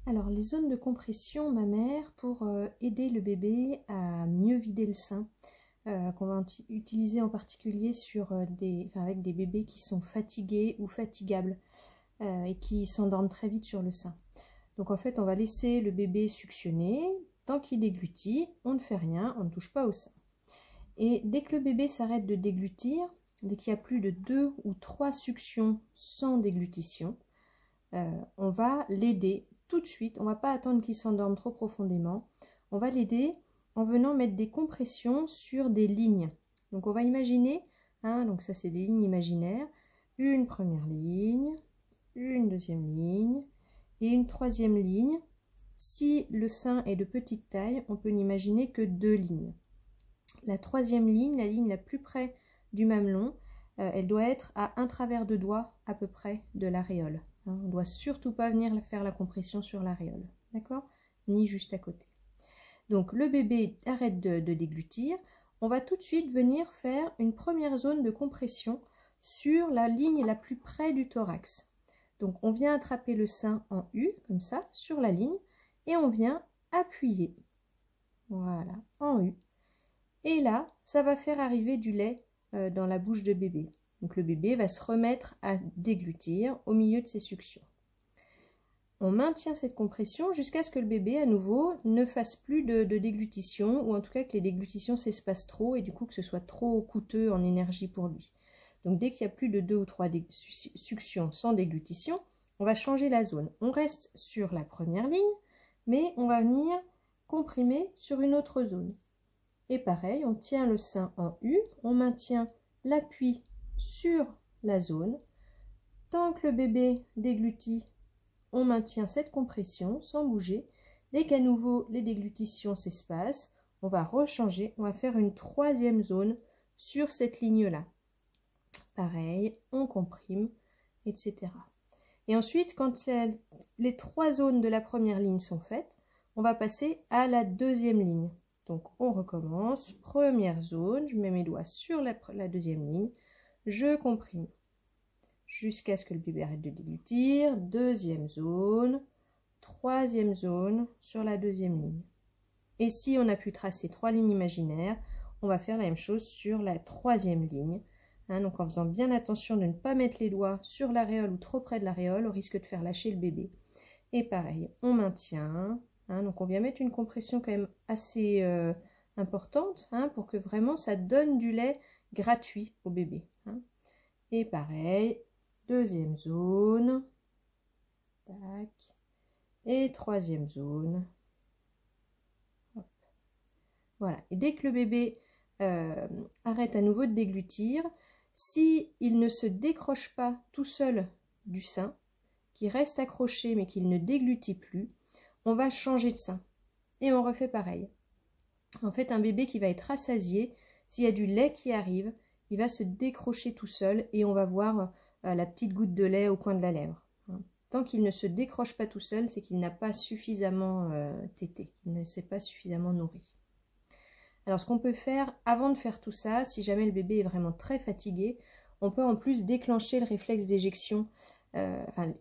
Alors, les zones de compression mammaire pour aider le bébé à mieux vider le sein, qu'on va utiliser en particulier sur avec des bébés qui sont fatigués ou fatigables et qui s'endorment très vite sur le sein. Donc en fait, on va laisser le bébé suctionner. Tant qu'il déglutit, on ne fait rien, on ne touche pas au sein. Et dès que le bébé s'arrête de déglutir, dès qu'il y a plus de 2 ou 3 suctions sans déglutition, on va l'aider tout de suite. On ne va pas attendre qu'il s'endorme trop profondément. On va l'aider en venant mettre des compressions sur des lignes. Donc on va imaginer, donc ça c'est des lignes imaginaires, une première ligne, une deuxième ligne et une troisième ligne. Si le sein est de petite taille, on peut n'imaginer que 2 lignes. La troisième ligne, la ligne la plus près du mamelon, elle doit être à un travers de doigt à peu près de l'aréole. On ne doit surtout pas venir faire la compression sur l'aréole, d'accord? Ni juste à côté. Donc le bébé arrête de déglutir. On va tout de suite venir faire une première zone de compression sur la ligne la plus près du thorax. Donc on vient attraper le sein en U, comme ça, sur la ligne, et on vient appuyer. Voilà, en U. Et là, ça va faire arriver du lait dans la bouche de bébé. Donc le bébé va se remettre à déglutir au milieu de ses suctions. On maintient cette compression jusqu'à ce que le bébé, à nouveau, ne fasse plus de déglutition, ou en tout cas que les déglutitions s'espacent trop et du coup que ce soit trop coûteux en énergie pour lui. Donc dès qu'il y a plus de 2 ou 3 suctions sans déglutition, on va changer la zone. On reste sur la première ligne, mais on va venir comprimer sur une autre zone. Et pareil, on tient le sein en U, on maintient l'appui sur la zone. Tant que le bébé déglutit, on maintient cette compression sans bouger. Dès qu'à nouveau les déglutitions s'espacent, on va rechanger, on va faire une troisième zone sur cette ligne-là. Pareil, on comprime, etc. Et ensuite, quand les 3 zones de la première ligne sont faites, on va passer à la deuxième ligne. Donc on recommence, première zone, je mets mes doigts sur la deuxième ligne, je comprime jusqu'à ce que le bébé arrête de déglutir, deuxième zone, troisième zone sur la deuxième ligne. Et si on a pu tracer 3 lignes imaginaires, on va faire la même chose sur la troisième ligne. Donc en faisant bien attention de ne pas mettre les doigts sur l'aréole ou trop près de l'aréole, au risque de faire lâcher le bébé. Et pareil, on maintient. Donc on vient mettre une compression quand même assez importante pour que vraiment ça donne du lait gratuit au bébé. Et pareil, deuxième zone, tac, et troisième zone. Hop. Voilà, et dès que le bébé arrête à nouveau de déglutir, si il ne se décroche pas tout seul du sein, qu'il reste accroché mais qu'il ne déglutit plus, on va changer de sein et on refait pareil. En fait, un bébé qui va être rassasié, s'il y a du lait qui arrive, il va se décrocher tout seul et on va voir la petite goutte de lait au coin de la lèvre. Tant qu'il ne se décroche pas tout seul, c'est qu'il n'a pas suffisamment tété, qu'il ne s'est pas suffisamment nourri. Alors ce qu'on peut faire avant de faire tout ça, si jamais le bébé est vraiment très fatigué, on peut en plus déclencher le réflexe d'éjection,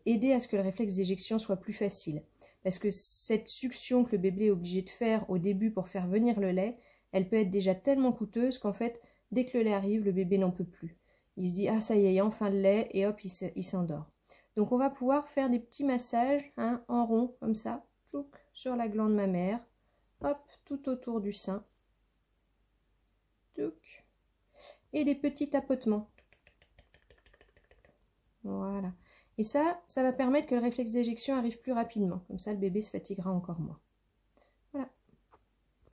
aider à ce que le réflexe d'éjection soit plus facile. Parce que cette succion que le bébé est obligé de faire au début pour faire venir le lait, elle peut être déjà tellement coûteuse qu'en fait, dès que le lait arrive, le bébé n'en peut plus. Il se dit « Ah ça y est, il y a enfin le lait » et hop, il s'endort. Donc on va pouvoir faire des petits massages en rond, comme ça, sur la glande mammaire, hop, tout autour du sein. Et des petits tapotements. Voilà. Et ça va permettre que le réflexe d'éjection arrive plus rapidement. Comme ça, le bébé se fatiguera encore moins.